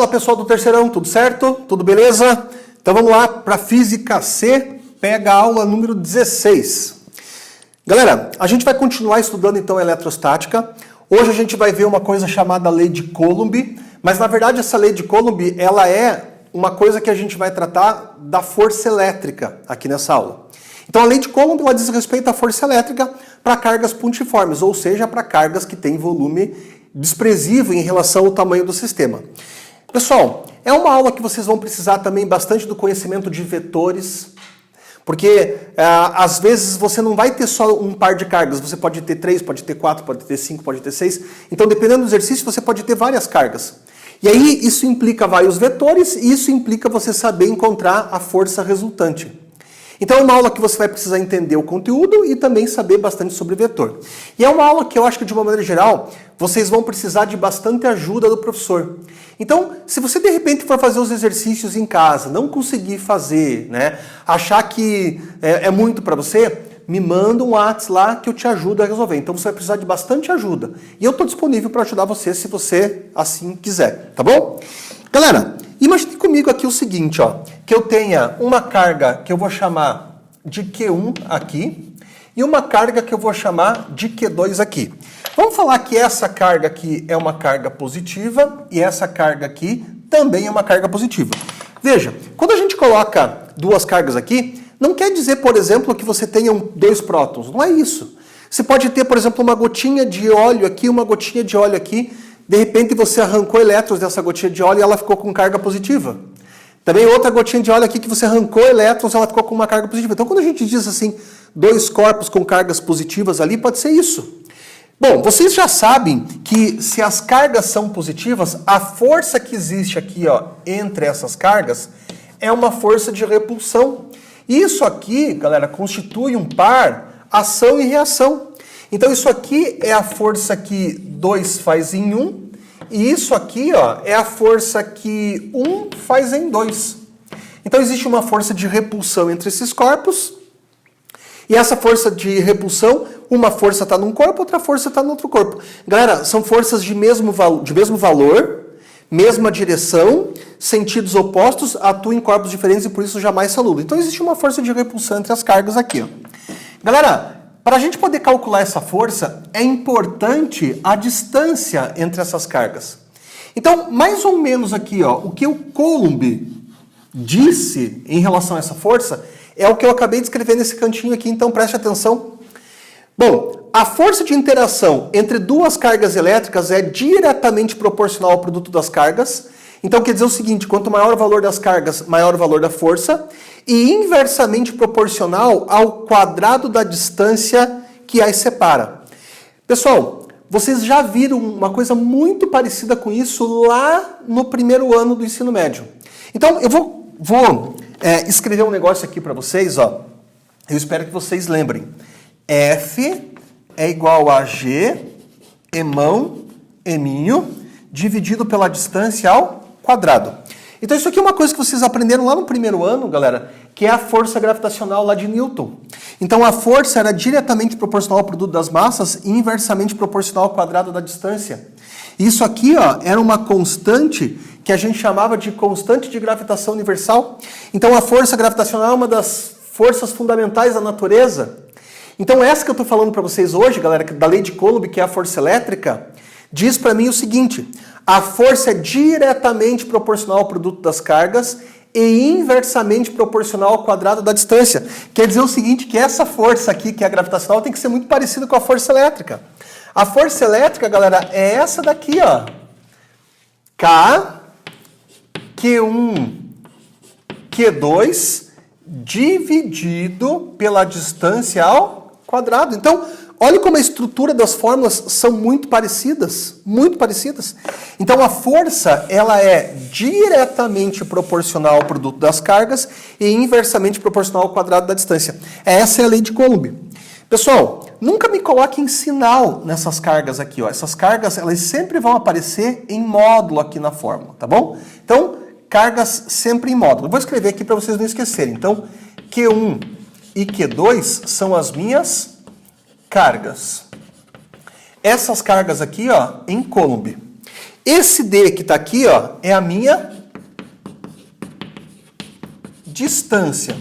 Fala pessoal do terceirão, tudo certo? Tudo beleza? Então vamos lá para Física C, pega a aula número 16. Galera, a gente vai continuar estudando então eletrostática. Hoje a gente vai ver uma coisa chamada Lei de Coulomb, mas na verdade essa Lei de Coulomb, ela é uma coisa que a gente vai tratar da força elétrica aqui nessa aula. Então a Lei de Coulomb, ela diz respeito à força elétrica para cargas pontiformes, ou seja, para cargas que têm volume desprezível em relação ao tamanho do sistema. Pessoal, é uma aula que vocês vão precisar também bastante do conhecimento de vetores, porque às vezes você não vai ter só um par de cargas, você pode ter 3, pode ter 4, pode ter 5, pode ter 6. Então, dependendo do exercício, você pode ter várias cargas. E aí, isso implica vários vetores e isso implica você saber encontrar a força resultante. Então, é uma aula que você vai precisar entender o conteúdo e também saber bastante sobre vetor. E é uma aula que eu acho que, de uma maneira geral, vocês vão precisar de bastante ajuda do professor. Então, se você de repente for fazer os exercícios em casa, não conseguir fazer, né, achar que é muito para você, me manda um WhatsApp lá que eu te ajudo a resolver. Então, você vai precisar de bastante ajuda. E eu estou disponível para ajudar você se você assim quiser, tá bom? Galera, imagine comigo aqui o seguinte, ó, que eu tenha uma carga que eu vou chamar de Q1 aqui e uma carga que eu vou chamar de Q2 aqui. Vamos falar que essa carga aqui é uma carga positiva e essa carga aqui também é uma carga positiva. Veja, quando a gente coloca duas cargas aqui, não quer dizer, por exemplo, que você tenha dois prótons. Não é isso. Você pode ter, por exemplo, uma gotinha de óleo aqui, uma gotinha de óleo aqui. De repente você arrancou elétrons dessa gotinha de óleo e ela ficou com carga positiva. Também outra gotinha de óleo aqui que você arrancou elétrons, ela ficou com uma carga positiva. Então, quando a gente diz assim, dois corpos com cargas positivas ali, pode ser isso. Bom, vocês já sabem que se as cargas são positivas, a força que existe aqui, ó, entre essas cargas é uma força de repulsão. Isso aqui, galera, constitui um par ação e reação. Então isso aqui é a força que 2 faz em 1, e isso aqui, ó, é a força que 1 faz em 2. Então existe uma força de repulsão entre esses corpos, e essa força de repulsão, uma força está num corpo, outra força está no outro corpo. Galera, são forças de mesmo valor, mesma direção, sentidos opostos, atuam em corpos diferentes e por isso jamais se anula. Então existe uma força de repulsão entre as cargas aqui, ó. Galera, para a gente poder calcular essa força, é importante a distância entre essas cargas. Então, mais ou menos aqui, ó, o que o Coulomb disse em relação a essa força é o que eu acabei de escrever nesse cantinho aqui, então preste atenção. Bom, a força de interação entre duas cargas elétricas é diretamente proporcional ao produto das cargas. Então quer dizer o seguinte, quanto maior o valor das cargas, maior o valor da força, e inversamente proporcional ao quadrado da distância que as separa. Pessoal, vocês já viram uma coisa muito parecida com isso lá no primeiro ano do ensino médio. Então eu vou escrever um negócio aqui para vocês, ó. Eu espero que vocês lembrem. F é igual a G, eminho, dividido pela distância ao quadrado. Então isso aqui é uma coisa que vocês aprenderam lá no primeiro ano, galera, que é a força gravitacional lá de Newton. Então a força era diretamente proporcional ao produto das massas e inversamente proporcional ao quadrado da distância. Isso aqui, ó, era uma constante que a gente chamava de constante de gravitação universal. Então a força gravitacional é uma das forças fundamentais da natureza. Então essa que eu estou falando para vocês hoje, galera, da Lei de Coulomb, que é a força elétrica, diz para mim o seguinte: a força é diretamente proporcional ao produto das cargas e inversamente proporcional ao quadrado da distância. Quer dizer o seguinte, que essa força aqui, que é a gravitacional, tem que ser muito parecida com a força elétrica. A força elétrica, galera, é essa daqui, ó. K, Q1, Q2, dividido pela distância ao quadrado. Então, olha como a estrutura das fórmulas são muito parecidas, muito parecidas. Então a força, ela é diretamente proporcional ao produto das cargas e inversamente proporcional ao quadrado da distância. Essa é a Lei de Coulomb. Pessoal, nunca me coloque em sinal nessas cargas aqui, ó. Essas cargas, elas sempre vão aparecer em módulo aqui na fórmula, tá bom? Então, cargas sempre em módulo. Eu vou escrever aqui para vocês não esquecerem. Então, Q1 e Q2 são as minhas cargas. Essas cargas aqui, ó, em Coulomb. Esse D que está aqui, ó, é a minha distância.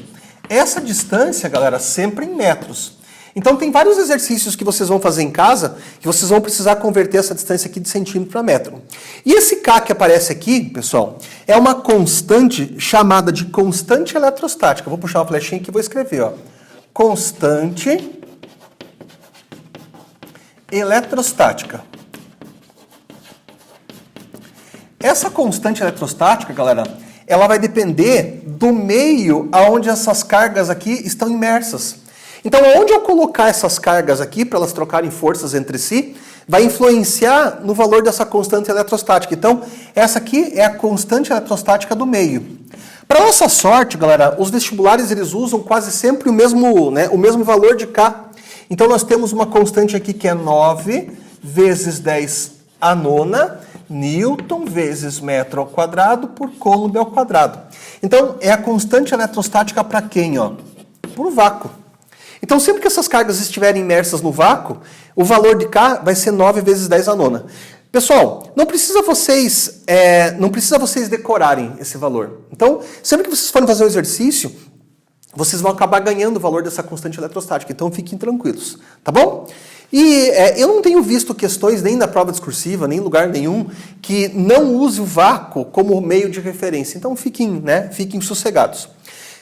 Essa distância, galera, sempre em metros. Então tem vários exercícios que vocês vão fazer em casa que vocês vão precisar converter essa distância aqui de centímetro para metro. E esse K que aparece aqui, pessoal, é uma constante chamada de constante eletrostática. Vou puxar uma flechinha aqui e vou escrever, ó. Constante eletrostática. Essa constante eletrostática, galera, ela vai depender do meio aonde essas cargas aqui estão imersas. Então, onde eu colocar essas cargas aqui, para elas trocarem forças entre si, vai influenciar no valor dessa constante eletrostática. Então, essa aqui é a constante eletrostática do meio. Para nossa sorte, galera, os vestibulares eles usam quase sempre o mesmo valor de K. Então, nós temos uma constante aqui que é 9 vezes 10 a nona, Newton vezes metro ao quadrado por Coulomb ao quadrado. Então, é a constante eletrostática para quem? Para o vácuo. Então, sempre que essas cargas estiverem imersas no vácuo, o valor de K vai ser 9 vezes 10 a nona. Pessoal, não precisa vocês decorarem esse valor. Então, sempre que vocês forem fazer o exercício, vocês vão acabar ganhando o valor dessa constante eletrostática. Então, fiquem tranquilos, tá bom? E eu não tenho visto questões nem na prova discursiva, nem em lugar nenhum, que não use o vácuo como meio de referência. Então, fiquem sossegados.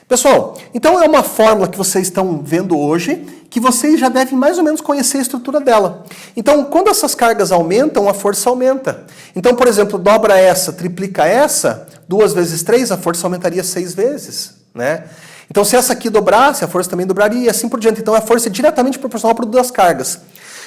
Pessoal, então é uma fórmula que vocês estão vendo hoje, que vocês já devem mais ou menos conhecer a estrutura dela. Então, quando essas cargas aumentam, a força aumenta. Então, por exemplo, dobra essa, triplica essa, 2 vezes 3, a força aumentaria 6 vezes, né? Então, se essa aqui dobrasse, a força também dobraria e assim por diante. Então, a força é diretamente proporcional ao produto das cargas.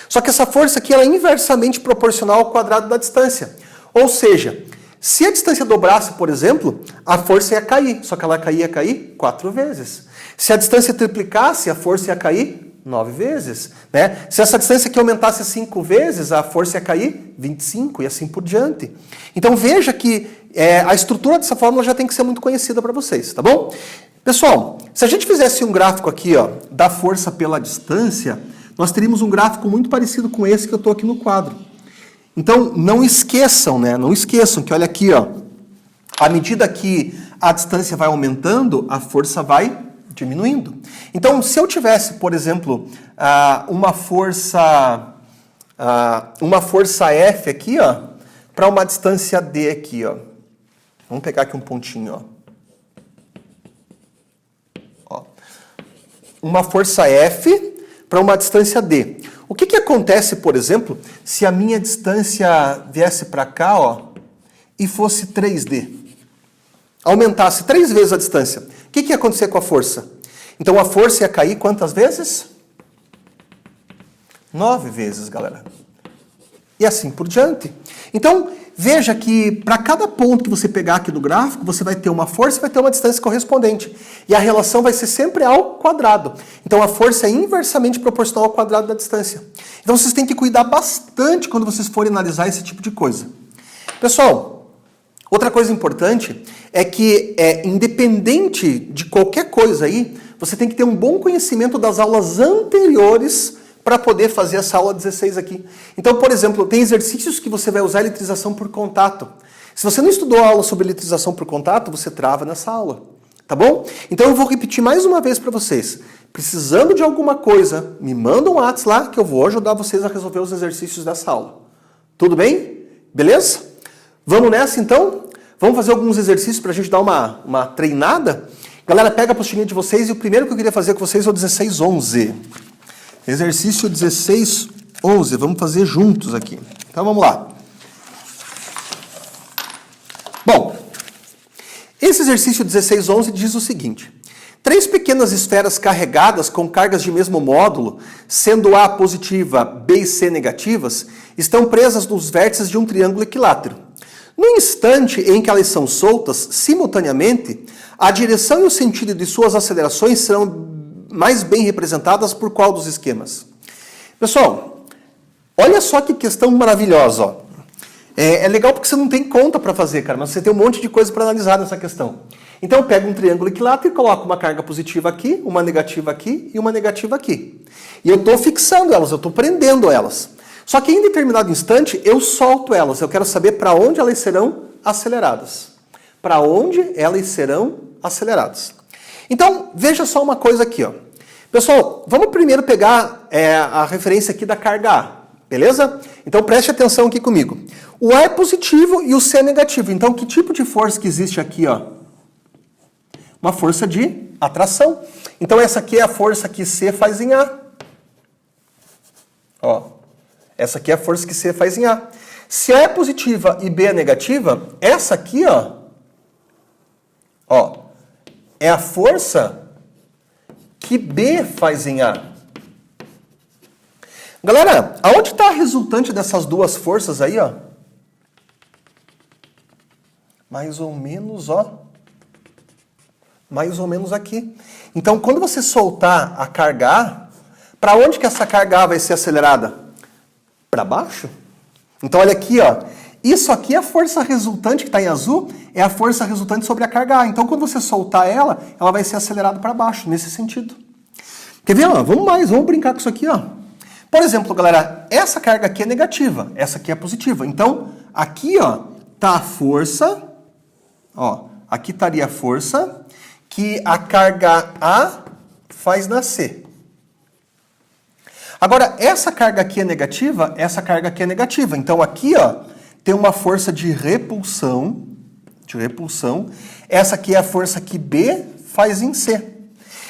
Só que essa força aqui ela é inversamente proporcional ao quadrado da distância. Ou seja, se a distância dobrasse, por exemplo, a força ia cair, só que ela ia cair 4 vezes. Se a distância triplicasse, a força ia cair 9 vezes. Né? Se essa distância aqui aumentasse 5 vezes, a força ia cair 25 e assim por diante. Então veja que a estrutura dessa fórmula já tem que ser muito conhecida para vocês, tá bom? Pessoal, se a gente fizesse um gráfico aqui ó, da força pela distância, nós teríamos um gráfico muito parecido com esse que eu estou aqui no quadro. Então, não esqueçam, né? Não esqueçam que, olha aqui, ó, à medida que a distância vai aumentando, a força vai diminuindo. Então, se eu tivesse, por exemplo, uma força F aqui, ó, para uma distância D aqui, ó. Vamos pegar aqui um pontinho, ó. Uma força F para uma distância D. O que acontece, por exemplo, se a minha distância viesse para cá, ó, e fosse 3D? Aumentasse 3 vezes a distância. O que ia acontecer com a força? Então a força ia cair quantas vezes? 9 vezes, galera. E assim por diante. Então, veja que para cada ponto que você pegar aqui do gráfico, você vai ter uma força e vai ter uma distância correspondente. E a relação vai ser sempre ao quadrado. Então, a força é inversamente proporcional ao quadrado da distância. Então, vocês têm que cuidar bastante quando vocês forem analisar esse tipo de coisa. Pessoal, outra coisa importante é que, independente de qualquer coisa aí, você tem que ter um bom conhecimento das aulas anteriores para poder fazer essa aula 16 aqui. Então, por exemplo, tem exercícios que você vai usar eletrização por contato. Se você não estudou a aula sobre eletrização por contato, você trava nessa aula, tá bom? Então eu vou repetir mais uma vez para vocês. Precisando de alguma coisa, me manda um WhatsApp lá que eu vou ajudar vocês a resolver os exercícios dessa aula. Tudo bem? Beleza? Vamos nessa então? Vamos fazer alguns exercícios para a gente dar uma treinada? Galera, pega a apostilinha de vocês e o primeiro que eu queria fazer com vocês é o 1611. Exercício 1611, vamos fazer juntos aqui. Então vamos lá. Bom, esse exercício 1611 diz o seguinte: 3 pequenas esferas carregadas com cargas de mesmo módulo, sendo A positiva, B e C negativas, estão presas nos vértices de um triângulo equilátero. No instante em que elas são soltas, simultaneamente, a direção e o sentido de suas acelerações serão mais bem representadas por qual dos esquemas? Pessoal, olha só que questão maravilhosa. Ó. É legal porque você não tem conta para fazer, cara, mas você tem um monte de coisa para analisar nessa questão. Então eu pego um triângulo equilátero e coloco uma carga positiva aqui, uma negativa aqui e uma negativa aqui. E eu estou fixando elas, eu estou prendendo elas. Só que em determinado instante eu solto elas. Eu quero saber para onde elas serão aceleradas. Para onde elas serão aceleradas. Então, veja só uma coisa aqui, ó. Pessoal, vamos primeiro pegar a referência aqui da carga A, beleza? Então preste atenção aqui comigo. O A é positivo e o C é negativo. Então que tipo de força que existe aqui, ó? Uma força de atração. Então essa aqui é a força que C faz em A. Ó, essa aqui é a força que C faz em A. Se A é positiva e B é negativa, essa aqui, ó, é a força que B faz em A. Galera, aonde está a resultante dessas duas forças aí, ó? Mais ou menos, ó. Mais ou menos aqui. Então, quando você soltar a carga A, para onde que essa carga A vai ser acelerada? Para baixo. Então, olha aqui, ó. Isso aqui é a força resultante que está em azul, é a força resultante sobre a carga A. Então, quando você soltar ela, ela vai ser acelerada para baixo, nesse sentido. Quer ver? Ó? Vamos brincar com isso aqui, ó. Por exemplo, galera, essa carga aqui é negativa, essa aqui é positiva. Então, aqui, ó, tá a força, ó, aqui estaria a força que a carga A faz na C. Agora, essa carga aqui é negativa, essa carga aqui é negativa. Então, aqui, ó, tem uma força de repulsão. Essa aqui é a força que B faz em C.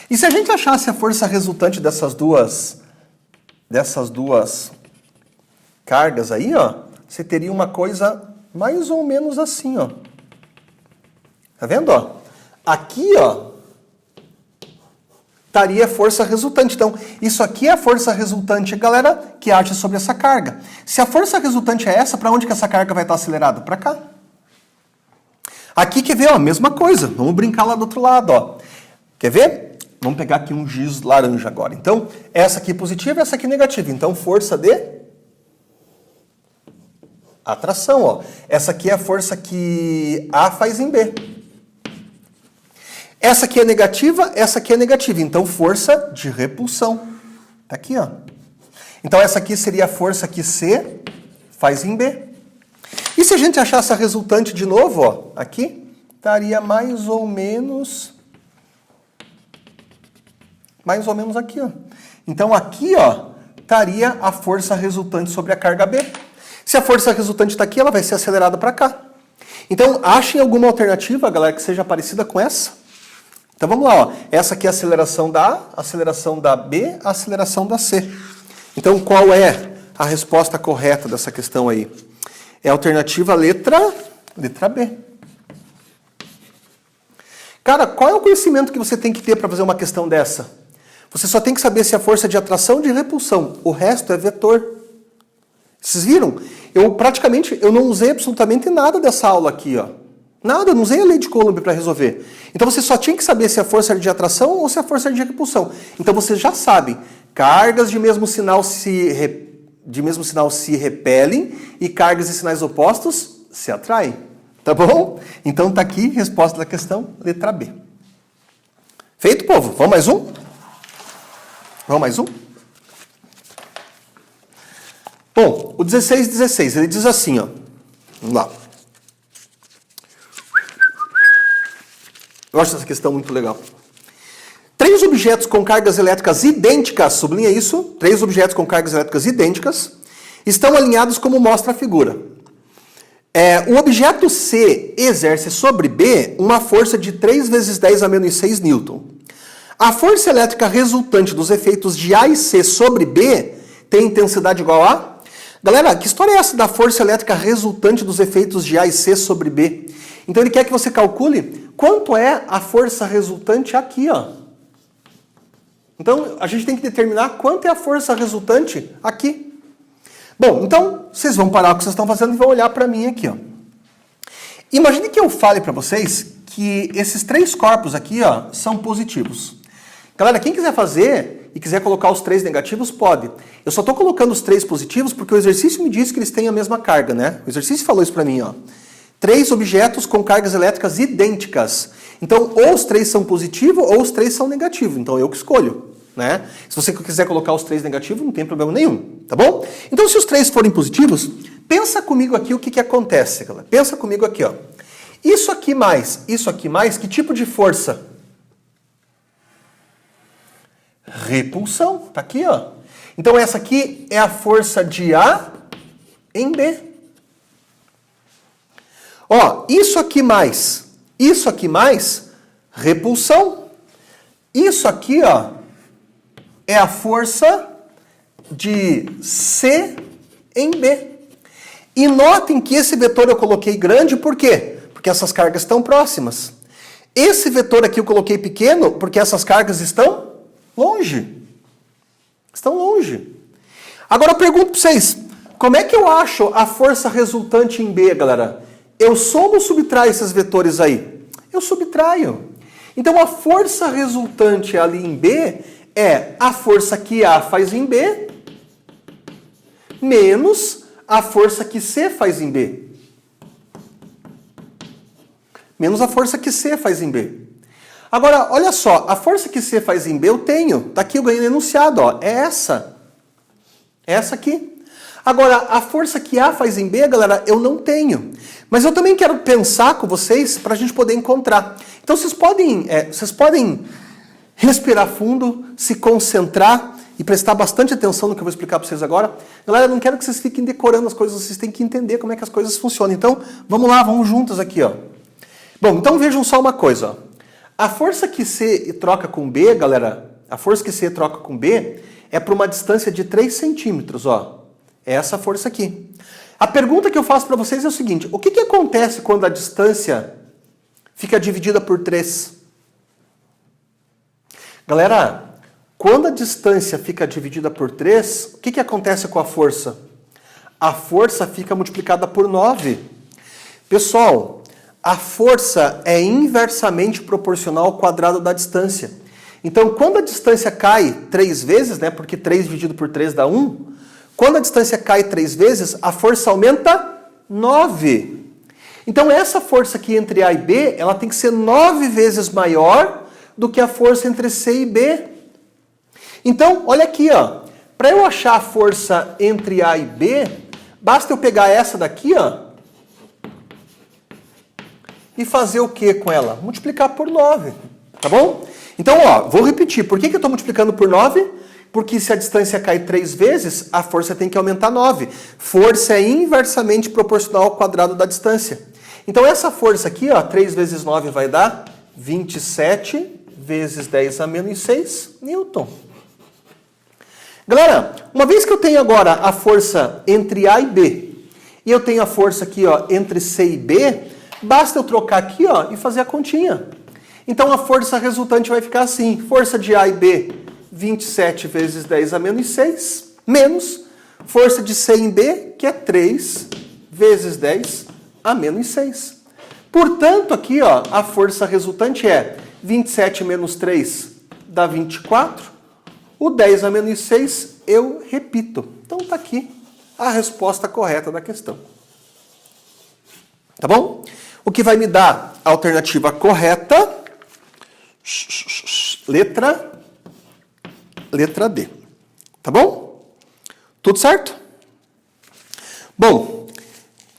E se a gente achasse a força resultante dessas duas cargas aí, ó, você teria uma coisa mais ou menos assim, ó. Tá vendo, ó? Aqui, ó, estaria a força resultante. Então, isso aqui é a força resultante, galera, que age sobre essa carga. Se a força resultante é essa, para onde que essa carga vai estar acelerada? Para cá. Aqui, quer ver, ó, mesma coisa. Vamos brincar lá do outro lado, ó. Quer ver? Vamos pegar aqui um giz laranja agora. Então, essa aqui positiva e essa aqui negativa. Então, força de atração, ó. Essa aqui é a força que A faz em B. Essa aqui é negativa, essa aqui é negativa. Então, força de repulsão. Tá aqui, ó. Então, essa aqui seria a força que C faz em B. E se a gente achasse a resultante de novo, ó, aqui, estaria mais ou menos aqui, ó. Então, aqui, ó, estaria a força resultante sobre a carga B. Se a força resultante está aqui, ela vai ser acelerada para cá. Então, achem alguma alternativa, galera, que seja parecida com essa. Então, vamos lá, ó. Essa aqui é a aceleração da A, a aceleração da B, a aceleração da C. Então, qual é a resposta correta dessa questão aí? É a alternativa letra B. Cara, qual é o conhecimento que você tem que ter para fazer uma questão dessa? Você só tem que saber se a força é de atração ou de repulsão. O resto é vetor. Vocês viram? Eu não usei absolutamente nada dessa aula aqui, ó. Nada, não usei a lei de Coulomb para resolver. Então você só tinha que saber se a força era de atração ou se a força era de repulsão. Então você já sabe, cargas de mesmo sinal se repelem e cargas de sinais opostos se atraem. Tá bom? Então tá aqui, resposta da questão, letra B. Feito, povo? Vamos mais um? Vamos mais um? Bom, o 16, ele diz assim, ó. Vamos lá. Eu acho essa questão muito legal. 3 objetos com cargas elétricas idênticas, sublinha isso, 3 objetos com cargas elétricas idênticas, estão alinhados como mostra a figura. O objeto C exerce sobre B uma força de 3 vezes 10 a menos 6 newton. A força elétrica resultante dos efeitos de A e C sobre B tem intensidade igual a... Galera, que história é essa da força elétrica resultante dos efeitos de A e C sobre B? Então ele quer que você calcule quanto é a força resultante aqui, ó. Então a gente tem que determinar quanto é a força resultante aqui. Bom, então vocês vão parar o que vocês estão fazendo e vão olhar para mim aqui, ó. Imagine que eu fale para vocês que esses 3 corpos aqui, ó, são positivos. Galera, quem quiser fazer e quiser colocar os 3 negativos, pode. Eu só estou colocando os 3 positivos porque o exercício me diz que eles têm a mesma carga, né? O exercício falou isso para mim, ó. 3 objetos com cargas elétricas idênticas. Então, ou os 3 são positivos ou os 3 são negativos. Então, eu que escolho. né? Se você quiser colocar os 3 negativos, não tem problema nenhum, tá bom? Então, se os 3 forem positivos, pensa comigo aqui o que acontece, galera. Pensa comigo aqui, ó. Isso aqui mais, que tipo de força? Repulsão, tá aqui, ó. Então, essa aqui é a força de A em B. Ó, isso aqui mais, repulsão. Isso aqui, ó, é a força de C em B. E notem que esse vetor eu coloquei grande, por quê? Porque essas cargas estão próximas. Esse vetor aqui eu coloquei pequeno, porque essas cargas estão longe. Estão longe. Agora eu pergunto para vocês, como é que eu acho a força resultante em B, galera? Eu somo ou subtraio esses vetores aí? Eu subtraio. Então a força resultante ali em B é a força que A faz em B menos a força que C faz em B. Menos a força que C faz em B. Agora, olha só, a força que C faz em B eu tenho. Tá aqui, eu ganhei no enunciado, ó. É essa. É essa aqui. Agora, a força que A faz em B, galera, eu não tenho. Mas eu também quero pensar com vocês para a gente poder encontrar. Então, vocês podem respirar fundo, se concentrar e prestar bastante atenção no que eu vou explicar para vocês agora. Galera, eu não quero que vocês fiquem decorando as coisas, vocês têm que entender como é que as coisas funcionam. Então, vamos lá, vamos juntos aqui, ó. Bom, então vejam só uma coisa, ó. A força que C troca com B, galera, a força que C troca com B é por uma distância de 3 centímetros, ó. É essa força aqui. A pergunta que eu faço para vocês é o seguinte, o que acontece quando a distância fica dividida por 3? Galera, quando a distância fica dividida por 3, o que acontece com a força? A força fica multiplicada por 9. Pessoal, a força é inversamente proporcional ao quadrado da distância. Então, quando a distância cai 3 vezes, né, porque 3 dividido por 3 dá 1, quando a distância cai 3 vezes, a força aumenta 9. Então, essa força aqui entre A e B, ela tem que ser 9 vezes maior do que a força entre C e B. Então, olha aqui, ó. Para eu achar a força entre A e B, basta eu pegar essa daqui, ó, e fazer o que com ela? Multiplicar por 9, tá bom? Então, ó, vou repetir. Por que eu estou multiplicando por 9? Porque se a distância cai 3 vezes, a força tem que aumentar 9. Força é inversamente proporcional ao quadrado da distância. Então, essa força aqui, ó, 3 vezes 9 vai dar 27 vezes 10 a menos 6 newton. Galera, uma vez que eu tenho agora a força entre A e B, e eu tenho a força aqui, ó, entre C e B, basta eu trocar aqui, ó, e fazer a continha. Então, a força resultante vai ficar assim. Força de A e B, 27 vezes 10 a menos 6, menos força de C em B, que é 3 vezes 10 a menos 6. Portanto, aqui, ó, a força resultante é 27 menos 3 dá 24. O 10 a menos 6 eu repito. Então, está aqui a resposta correta da questão. Tá bom? O que vai me dar a alternativa correta? Letra D. Tá bom? Tudo certo? Bom,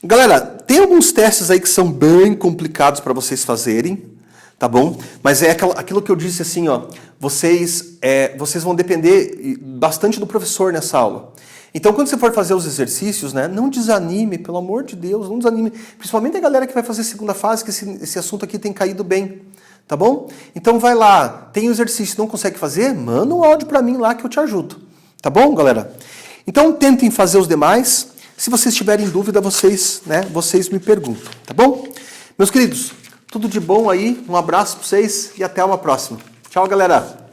galera, tem alguns testes aí que são bem complicados para vocês fazerem, tá bom? Mas é aquilo que eu disse assim, ó, vocês vão depender bastante do professor nessa aula. Então, quando você for fazer os exercícios, né, não desanime, pelo amor de Deus, não desanime. Principalmente a galera que vai fazer a segunda fase, que esse assunto aqui tem caído bem. Tá bom? Então vai lá, tem um exercício, não consegue fazer? Manda um áudio para mim lá que eu te ajudo. Tá bom, galera? Então tentem fazer os demais. Se vocês tiverem dúvida, vocês me perguntam. Tá bom? Meus queridos, tudo de bom aí. Um abraço para vocês e até uma próxima. Tchau, galera!